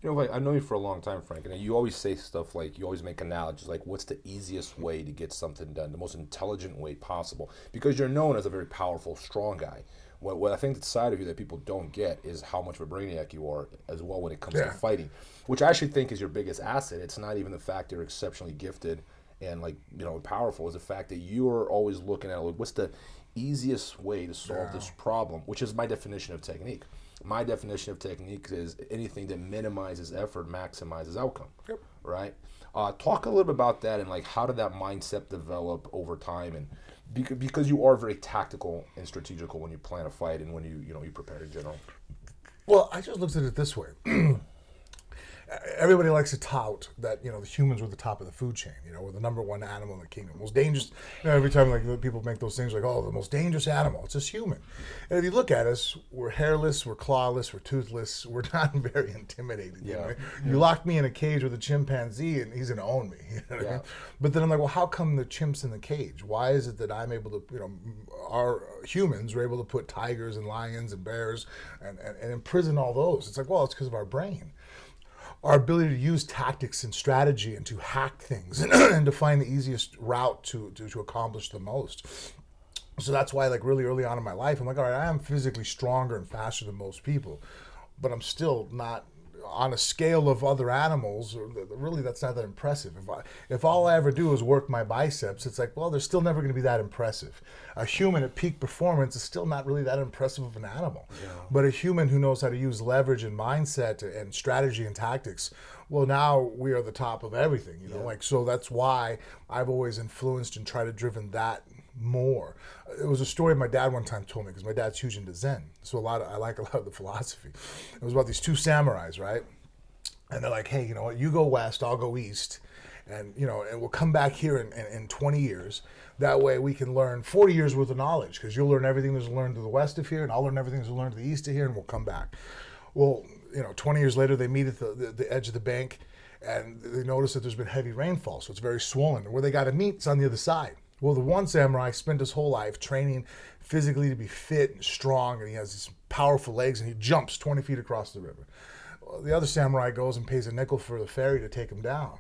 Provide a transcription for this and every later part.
You know, like, I know you for a long time, Frank, and you always say stuff like, you always make analogies like, what's the easiest way to get something done, the most intelligent way possible? Because you're known as a very powerful, strong guy. What I think the side of you that people don't get is how much of a brainiac you are as well when it comes to fighting, which I actually think is your biggest asset. It's not even the fact you're exceptionally gifted and like, you know, powerful, is the fact that you're always looking at like, what's the easiest way to solve this problem, which is my definition of technique. My definition of technique is anything that minimizes effort, maximizes outcome. Yep. Right? Talk a little bit about that and like how did that mindset develop over time, and because you are very tactical and strategical when you plan a fight and when you prepare in general. Well, I just looked at it this way. Everybody likes to tout that, you know, the humans were the top of the food chain. You know, we're the number one animal in the kingdom, most dangerous. You know, every time like people make those things like, oh, the most dangerous animal, it's just human. And if you look at us, we're hairless, we're clawless, we're toothless. We're not very intimidating. You know? You lock me in a cage with a chimpanzee, and he's gonna own me. You know what I mean? But then I'm like, well, how come the chimp's in the cage? Why is it that I'm able to, you know, our humans were able to put tigers and lions and bears and imprison all those? It's like, well, it's because of our brain. Our ability to use tactics and strategy and to hack things and to find the easiest route to accomplish the most. So that's why, like, really early on in my life, I'm like, all right, I am physically stronger and faster than most people, but I'm still not on a scale of other animals. Really, that's not that impressive. If all I ever do is work my biceps, it's like, well, they're still never going to be that impressive. A human at peak performance is still not really that impressive of an animal. Yeah. But a human who knows how to use leverage and mindset and strategy and tactics, well, now we are the top of everything. You know, like, so that's why I've always influenced and tried to driven that more. It was a story my dad one time told me, because my dad's huge into Zen, so I like a lot of the philosophy. It was about these two samurais, right? And they're like, hey, you know what, you go west, I'll go east, and you know, and we'll come back here in 20 years. That way we can learn 40 years worth of knowledge, because you'll learn everything there's learned to the west of here, and I'll learn everything there's learned to the east of here, and we'll come back. Well, you know, 20 years later, they meet at the edge of the bank, and they notice that there's been heavy rainfall, so it's very swollen. And where they got to meet is on the other side. Well, the one samurai spent his whole life training physically to be fit and strong, and he has these powerful legs, and he jumps 20 feet across the river. Well, the other samurai goes and pays a nickel for the ferry to take him down.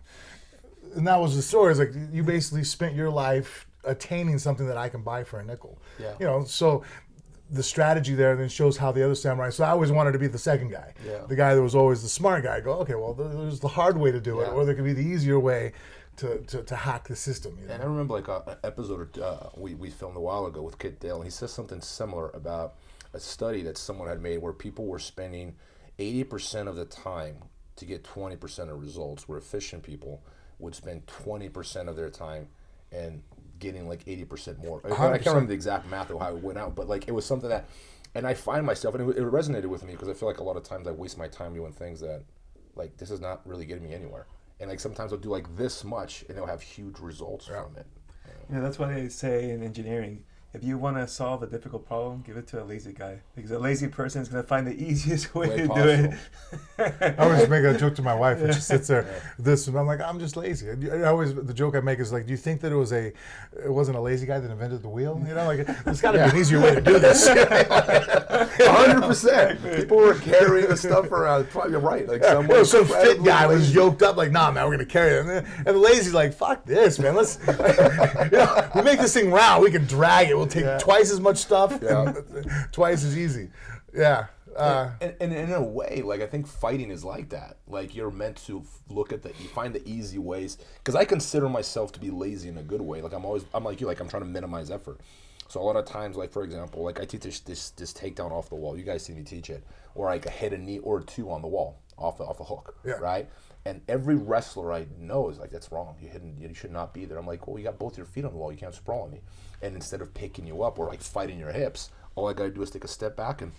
And that was the story. It's like, you basically spent your life attaining something that I can buy for a nickel. Yeah. You know, so the strategy there then shows how the other samurai, so I always wanted to be the second guy, the guy that was always the smart guy. I go, okay, well, there's the hard way to do it, or there could be the easier way to hack the system. You know? And I remember like an episode we filmed a while ago with Kit Dale, and he says something similar about a study that someone had made where people were spending 80% of the time to get 20% of results, where efficient people would spend 20% of their time and getting like 80% more. 100%. I can't remember the exact math of how it went out, but like it was something that, and I find myself, and it resonated with me because I feel like a lot of times I waste my time doing things that, like, this is not really getting me anywhere. And like sometimes I'll do like this much and they'll have huge results from it. Yeah, that's what they say in engineering. If you want to solve a difficult problem, give it to a lazy guy, because a lazy person is going to find the easiest way to do it. I always make a joke to my wife when she sits there, this, and I'm like, I'm just lazy. The joke I make is like, do you think that it wasn't a lazy guy that invented the wheel? You know, like, there's got to be an easier way to do this. 100%. People were carrying the stuff around. Probably right. Like some fit guy was yoked up, like, nah, man, we're going to carry it. And the lazy's like, fuck this, man. Let's, we make this thing round. We can drag it. We'll take twice as much stuff and twice as easy. Yeah. And in a way, like, I think fighting is like that. Like, you're meant to look at you find the easy ways. Because I consider myself to be lazy in a good way. Like, I'm like you, like, I'm trying to minimize effort. So a lot of times, like, for example, like, I teach this takedown off the wall. You guys see me teach it. Or I hit a knee or two on the wall off a hook, right? And every wrestler I know is like, that's wrong. You should not be there. I'm like, well, you got both your feet on the wall. You can't sprawl on me. And instead of picking you up or like fighting your hips, all I got to do is take a step back and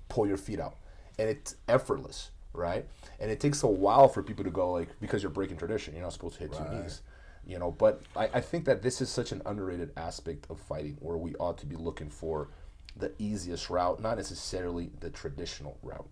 pull your feet out. And it's effortless, right? And it takes a while for people to go, like, because you're breaking tradition, you're not supposed to hit two knees. You know, but I think that this is such an underrated aspect of fighting, where we ought to be looking for the easiest route, not necessarily the traditional route.